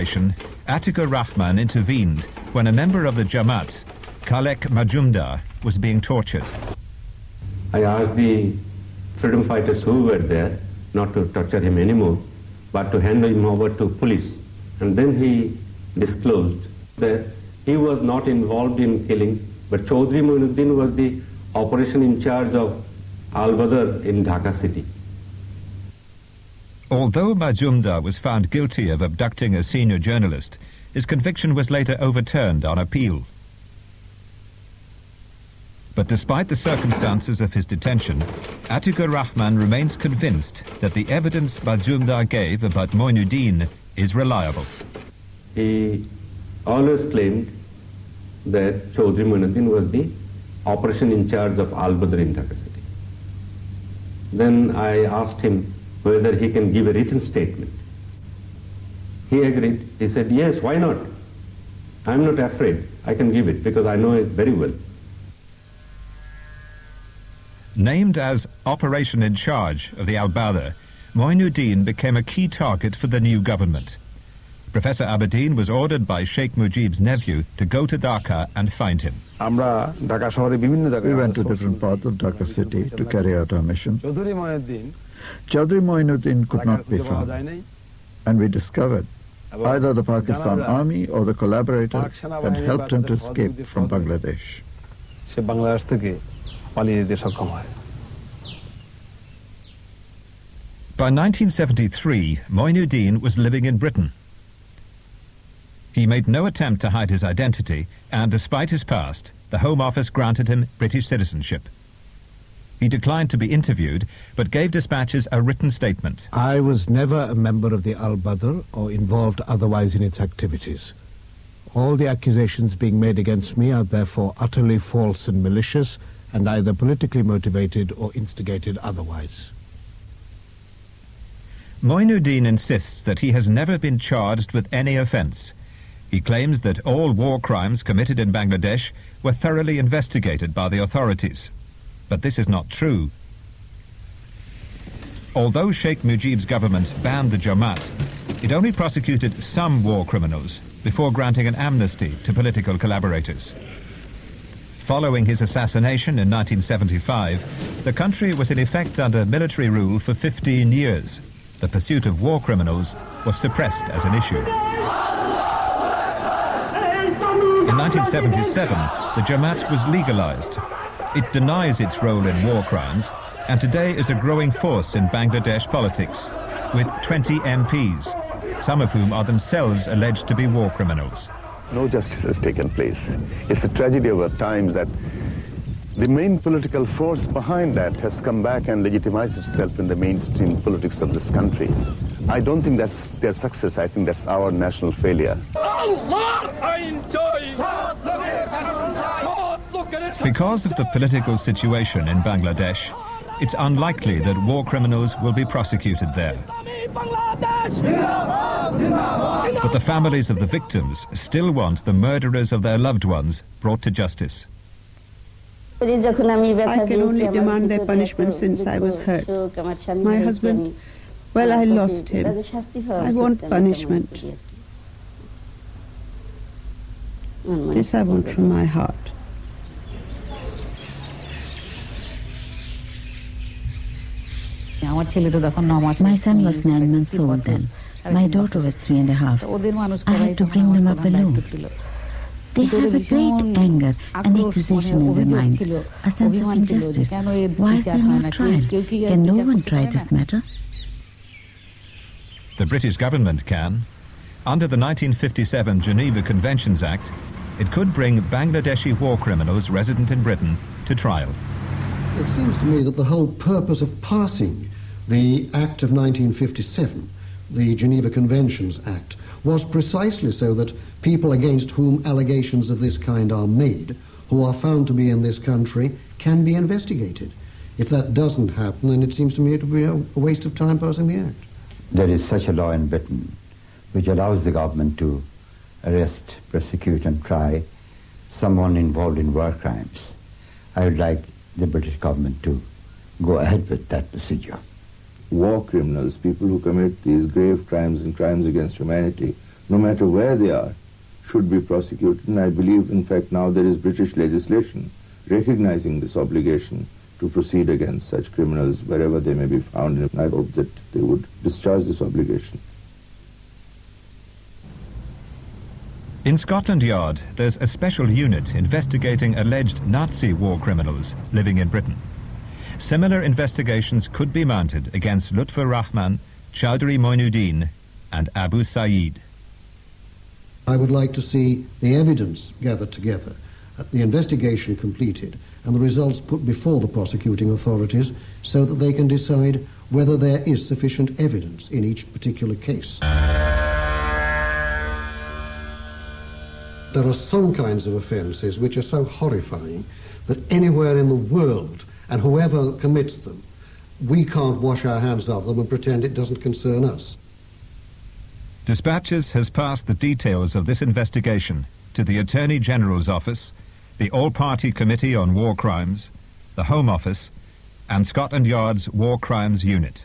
Atikur Rahman intervened when a member of the Jamaat, Khalek Majumdar, was being tortured. I asked the freedom fighters who were there not to torture him anymore, but to hand him over to police. And then he disclosed that he was not involved in killings, but Chaudhry Mueen-Uddin was the operation in charge of Al-Badr in Dhaka city. Although Majumdar was found guilty of abducting a senior journalist, his conviction was later overturned on appeal. But despite the circumstances of his detention, Atikur Rahman remains convinced that the evidence Majumdar gave about Mueen-Uddin is reliable. He always claimed that Chaudhry Mueen-Uddin was the operation in charge of Al-Badr in Dhaka city. Then I asked him whether he can give a written statement. He agreed. He said, yes, why not? I'm not afraid. I can give it because I know it very well. Named as Operation in Charge of the Al-Badr, Mueen-Uddin became a key target for the new government. Professor Aberdeen was ordered by Sheikh Mujib's nephew to go to Dhaka and find him. We went to different parts of Dhaka city to carry out our mission. Chaudhry Mueen-Uddin could not be found, and we discovered either the Pakistan army or the collaborators had helped him to escape from Bangladesh. By 1973, Mueen-Uddin was living in Britain. He made no attempt to hide his identity, and despite his past, the Home Office granted him British citizenship. He declined to be interviewed, but gave dispatches a written statement. I was never a member of the Al-Badr or involved otherwise in its activities. All the accusations being made against me are therefore utterly false and malicious, and either politically motivated or instigated otherwise. Mueen-Uddin insists that he has never been charged with any offence. He claims that all war crimes committed in Bangladesh were thoroughly investigated by the authorities. But this is not true. Although Sheikh Mujib's government banned the Jamaat, it only prosecuted some war criminals before granting an amnesty to political collaborators. Following his assassination in 1975, the country was in effect under military rule for 15 years. The pursuit of war criminals was suppressed as an issue. In 1977, the Jamaat was legalized. It denies its role in war crimes and today is a growing force in Bangladesh politics, with 20 MPs, some of whom are themselves alleged to be war criminals. No justice has taken place. It's a tragedy of our times that the main political force behind that has come back and legitimized itself in the mainstream politics of this country. I don't think that's their success. I think that's our national failure. Because of the political situation in Bangladesh, it's unlikely that war criminals will be prosecuted there. But the families of the victims still want the murderers of their loved ones brought to justice. I can only demand their punishment since I was hurt. My husband, well, I lost him. I want punishment. This I want from my heart. My son was 9 months old then. My daughter was 3.5. I had to bring them up alone. They have a great anger and accusation in their minds, a sense of injustice. Why is there no trial? Can no one try this matter? The British government can. Under the 1957 Geneva Conventions Act, it could bring Bangladeshi war criminals resident in Britain to trial. It seems to me that the whole purpose of passing the Act of 1957, the Geneva Conventions Act, was precisely so that people against whom allegations of this kind are made, who are found to be in this country, can be investigated. If that doesn't happen, then it seems to me it would be a waste of time passing the Act. There is such a law in Britain which allows the government to arrest, prosecute and try someone involved in war crimes. I would like the British government to go ahead with that procedure. War criminals, people who commit these grave crimes and crimes against humanity, no matter where they are, should be prosecuted. And I believe, in fact, now there is British legislation recognizing this obligation to proceed against such criminals wherever they may be found. And I hope that they would discharge this obligation. In Scotland Yard, there's a special unit investigating alleged Nazi war criminals living in Britain. Similar investigations could be mounted against Lutfur Rahman, Chowdhury Mueen-Uddin and Abu Saeed. I would like to see the evidence gathered together, the investigation completed, and the results put before the prosecuting authorities so that they can decide whether there is sufficient evidence in each particular case. There are some kinds of offences which are so horrifying that anywhere in the world, and whoever commits them, we can't wash our hands of them and pretend it doesn't concern us. Dispatches has passed the details of this investigation to the Attorney General's Office, the All-Party Committee on War Crimes, the Home Office, and Scotland Yard's War Crimes Unit.